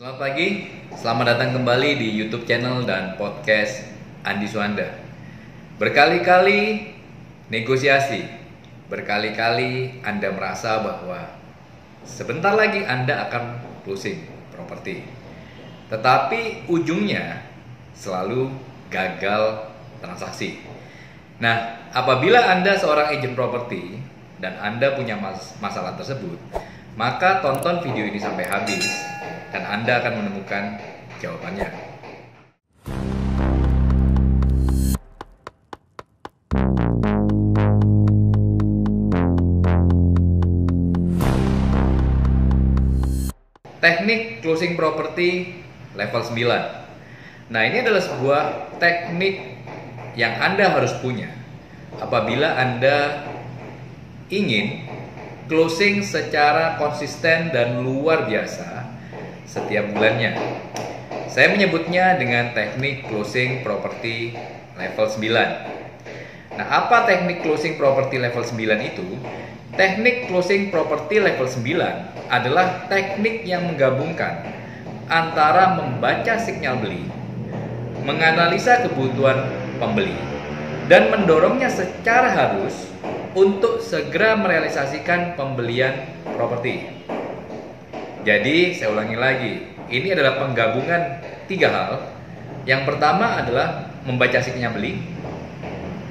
Selamat pagi, selamat datang kembali di YouTube channel dan podcast Andi Suanda. Berkali-kali negosiasi, berkali-kali Anda merasa bahwa sebentar lagi Anda akan closing properti. Tetapi ujungnya selalu gagal transaksi. Nah, apabila Anda seorang agent properti dan Anda punya masalah tersebut, maka tonton video ini sampai habis dan Anda akan menemukan jawabannya. Teknik closing property level 9. Nah, ini adalah sebuah teknik yang Anda harus punya apabila Anda ingin closing secara konsisten dan luar biasa setiap bulannya. Saya menyebutnya dengan teknik closing property level 9. Nah, apa teknik closing property level 9 itu? Teknik closing property level 9 adalah teknik yang menggabungkan antara membaca sinyal beli, menganalisa kebutuhan pembeli, dan mendorongnya secara halus untuk segera merealisasikan pembelian properti. Jadi, saya ulangi lagi, ini adalah penggabungan tiga hal. Yang pertama adalah membaca sinyal beli,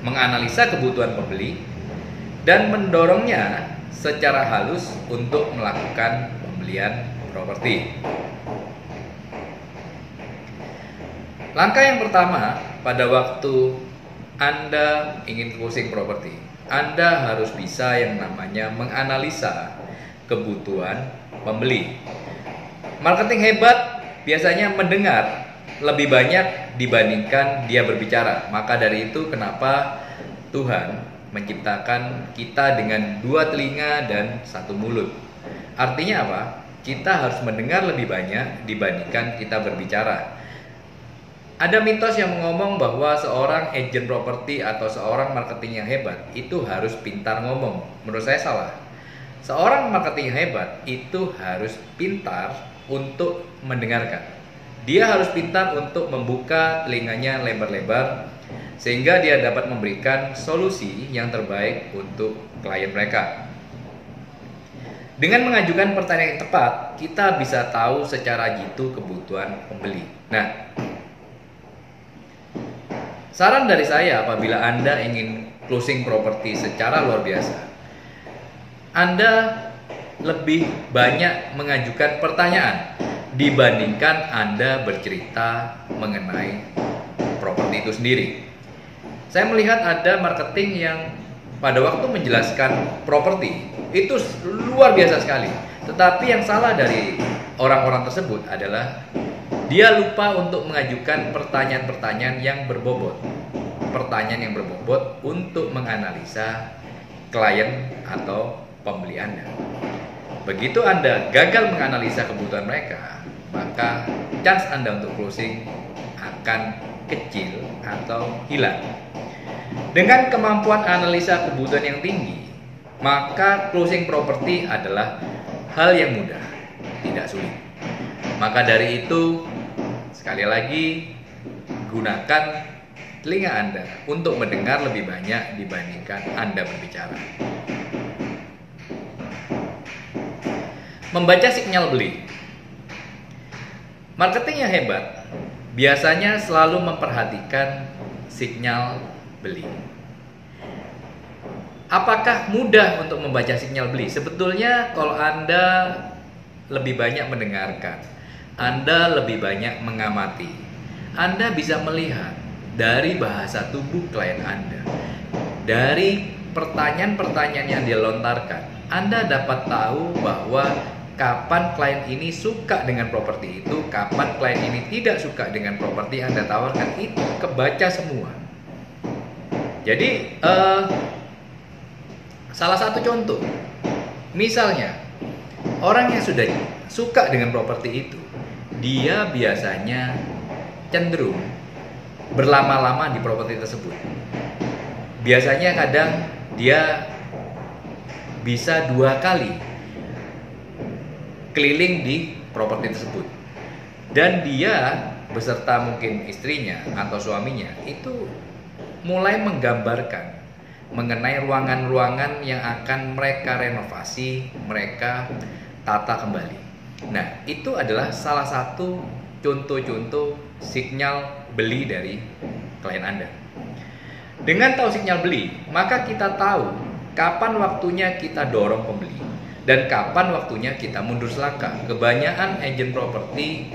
menganalisa kebutuhan pembeli, dan mendorongnya secara halus untuk melakukan pembelian properti. Langkah yang pertama pada waktu Anda ingin closing properti, Anda harus bisa yang namanya menganalisa kebutuhan pembeli. Marketing hebat biasanya mendengar lebih banyak dibandingkan dia berbicara. Maka dari itu kenapa Tuhan menciptakan kita dengan dua telinga dan satu mulut. Artinya apa? Kita harus mendengar lebih banyak dibandingkan kita berbicara. Ada mitos yang ngomong bahwa seorang agent properti atau seorang marketing yang hebat itu harus pintar ngomong. Menurut saya salah. Seorang marketing yang hebat itu harus pintar untuk mendengarkan. Dia harus pintar untuk membuka telinganya lebar-lebar sehingga dia dapat memberikan solusi yang terbaik untuk klien mereka. Dengan mengajukan pertanyaan yang tepat, kita bisa tahu secara jitu kebutuhan pembeli. Nah, saran dari saya apabila Anda ingin closing properti secara luar biasa, Anda lebih banyak mengajukan pertanyaan dibandingkan Anda bercerita mengenai properti itu sendiri. Saya melihat ada marketing yang pada waktu menjelaskan properti itu luar biasa sekali. Tetapi yang salah dari orang-orang tersebut adalah dia lupa untuk mengajukan pertanyaan-pertanyaan yang berbobot. Pertanyaan yang berbobot untuk menganalisa klien atau pembeli Anda. Begitu Anda gagal menganalisa kebutuhan mereka, maka chance Anda untuk closing akan kecil atau hilang. Dengan kemampuan analisa kebutuhan yang tinggi, maka closing properti adalah hal yang mudah, tidak sulit. Maka dari itu, sekali lagi, gunakan telinga Anda untuk mendengar lebih banyak dibandingkan Anda berbicara. Membaca sinyal beli. Marketing yang hebat biasanya selalu memperhatikan sinyal beli. Apakah mudah untuk membaca sinyal beli? Sebetulnya kalau Anda lebih banyak mendengarkan, Anda lebih banyak mengamati, Anda bisa melihat dari bahasa tubuh klien Anda, dari pertanyaan-pertanyaan yang dia lontarkan, Anda dapat tahu bahwa kapan klien ini suka dengan properti itu, kapan klien ini tidak suka dengan properti yang Anda tawarkan, itu kebaca semua. Jadi salah satu contoh, misalnya orang yang sudah suka dengan properti itu, dia biasanya cenderung berlama-lama di properti tersebut. Biasanya kadang dia bisa 2 kali keliling di properti tersebut. Dan dia beserta mungkin istrinya atau suaminya itu mulai menggambarkan mengenai ruangan-ruangan yang akan mereka renovasi, mereka tata kembali. Nah, itu adalah salah satu contoh-contoh sinyal beli dari klien Anda. Dengan tahu sinyal beli, maka kita tahu kapan waktunya kita dorong pembeli dan kapan waktunya kita mundur selangkah. Kebanyakan agen properti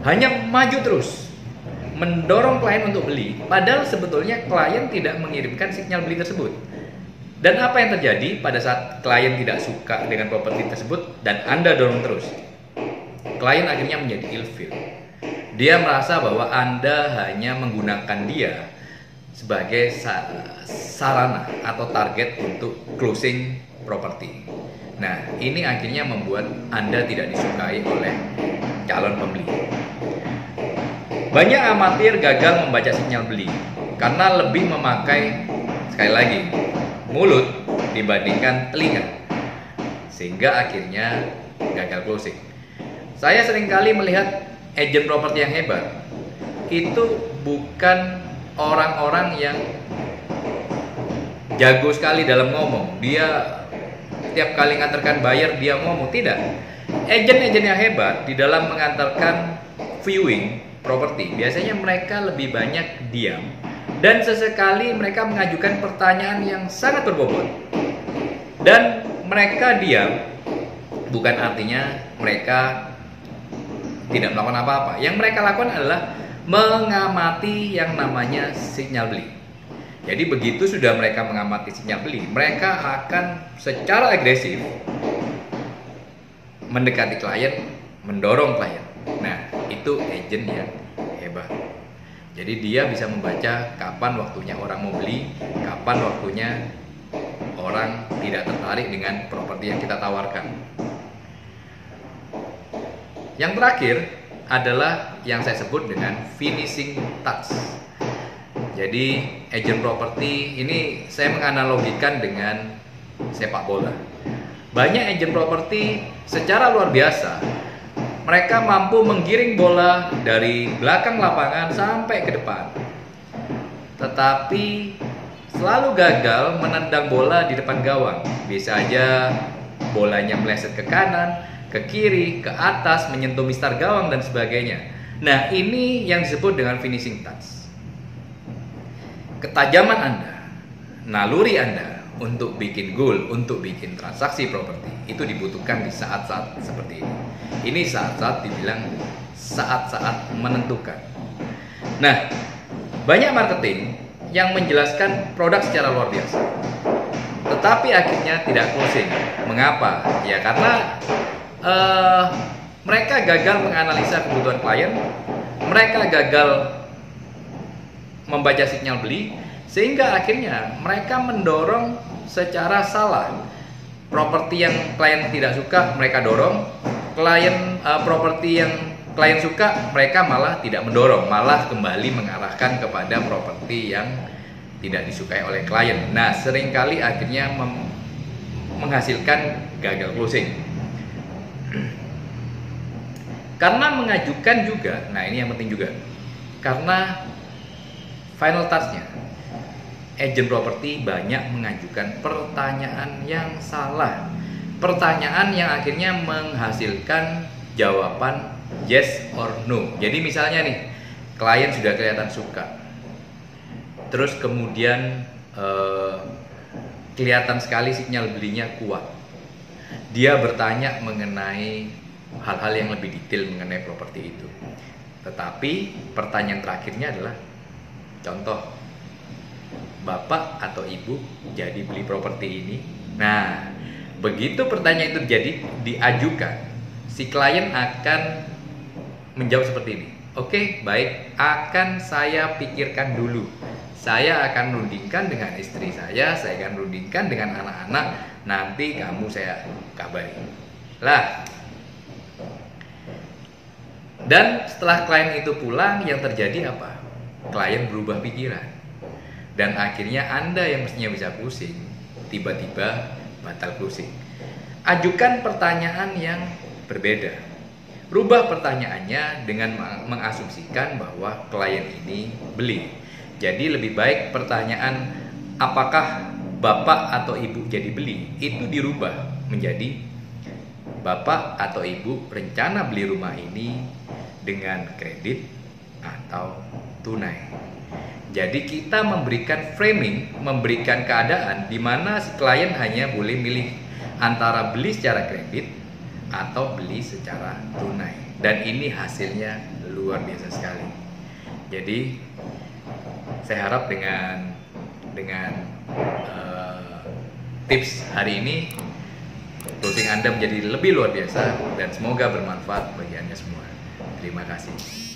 hanya maju terus, mendorong klien untuk beli, padahal sebetulnya klien tidak mengirimkan sinyal beli tersebut. Dan apa yang terjadi pada saat klien tidak suka dengan properti tersebut dan Anda dorong terus? Klien akhirnya menjadi ilfil. Dia merasa bahwa Anda hanya menggunakan dia sebagai sarana atau target untuk closing properti. Nah, ini akhirnya membuat Anda tidak disukai oleh calon pembeli. Banyak amatir gagal membaca sinyal beli karena lebih memakai, sekali lagi, mulut dibandingkan telinga, sehingga akhirnya gagal closing. Saya seringkali melihat agen properti yang hebat itu bukan orang-orang yang jago sekali dalam ngomong. Dia tiap kali ngantarkan buyer dia ngomong, tidak. Agen-agen yang hebat di dalam mengantarkan viewing properti biasanya mereka lebih banyak diam dan sesekali mereka mengajukan pertanyaan yang sangat berbobot. Dan mereka diam bukan artinya mereka tidak melakukan apa-apa. Yang mereka lakukan adalah mengamati yang namanya sinyal beli. Jadi begitu sudah mereka mengamati sinyal beli, mereka akan secara agresif mendekati klien, mendorong klien. Nah, itu agen yang hebat. Jadi dia bisa membaca kapan waktunya orang mau beli, kapan waktunya orang tidak tertarik dengan properti yang kita tawarkan. Yang terakhir adalah yang saya sebut dengan finishing touch. Jadi agen properti ini saya menganalogikan dengan sepak bola. Banyak agen properti secara luar biasa, mereka mampu menggiring bola dari belakang lapangan sampai ke depan, tetapi selalu gagal menendang bola di depan gawang. Bisa aja bolanya meleset ke kanan, ke kiri, ke atas, menyentuh mistar gawang dan sebagainya. Nah, ini yang disebut dengan finishing touch. Ketajaman Anda, naluri Anda untuk bikin goal, untuk bikin transaksi properti itu dibutuhkan di saat-saat seperti ini. Ini saat-saat dibilang saat-saat menentukan. Nah, banyak marketing yang menjelaskan produk secara luar biasa, tetapi akhirnya tidak closing. Mengapa? Ya karena mereka gagal menganalisa kebutuhan klien, mereka gagal membaca sinyal beli, sehingga akhirnya mereka mendorong secara salah. Properti yang klien tidak suka mereka dorong, properti yang klien suka mereka malah tidak mendorong, malah kembali mengarahkan kepada properti yang tidak disukai oleh klien. Nah, seringkali akhirnya menghasilkan gagal closing. Karena mengajukan juga, nah ini yang penting juga, karena final touch-nya, agen properti banyak mengajukan pertanyaan yang salah, pertanyaan yang akhirnya menghasilkan jawaban yes or no. Jadi misalnya nih, klien sudah kelihatan suka, terus kemudian kelihatan sekali sinyal belinya kuat, dia bertanya mengenai hal-hal yang lebih detail mengenai properti itu. Tetapi pertanyaan terakhirnya adalah, contoh, Bapak atau Ibu jadi beli properti ini? Nah, begitu pertanyaan itu jadi diajukan, si klien akan menjawab seperti ini. Oke, baik, akan saya pikirkan dulu. Saya akan rundingkan dengan istri saya akan rundingkan dengan anak-anak, nanti kamu saya kabari. Lah, dan setelah klien itu pulang, yang terjadi apa? Klien berubah pikiran. Dan akhirnya Anda yang mestinya bisa closing, tiba-tiba batal closing. Ajukan pertanyaan yang berbeda. Rubah pertanyaannya dengan mengasumsikan bahwa klien ini beli. Jadi lebih baik pertanyaan apakah bapak atau ibu jadi beli itu dirubah menjadi bapak atau ibu rencana beli rumah ini dengan kredit atau tunai. Jadi kita memberikan framing, memberikan keadaan di mana si klien hanya boleh milih antara beli secara kredit atau beli secara tunai, dan ini hasilnya luar biasa sekali. Jadi saya harap dengan tips hari ini closing Anda menjadi lebih luar biasa dan semoga bermanfaat bagi Anda semua. Terima kasih.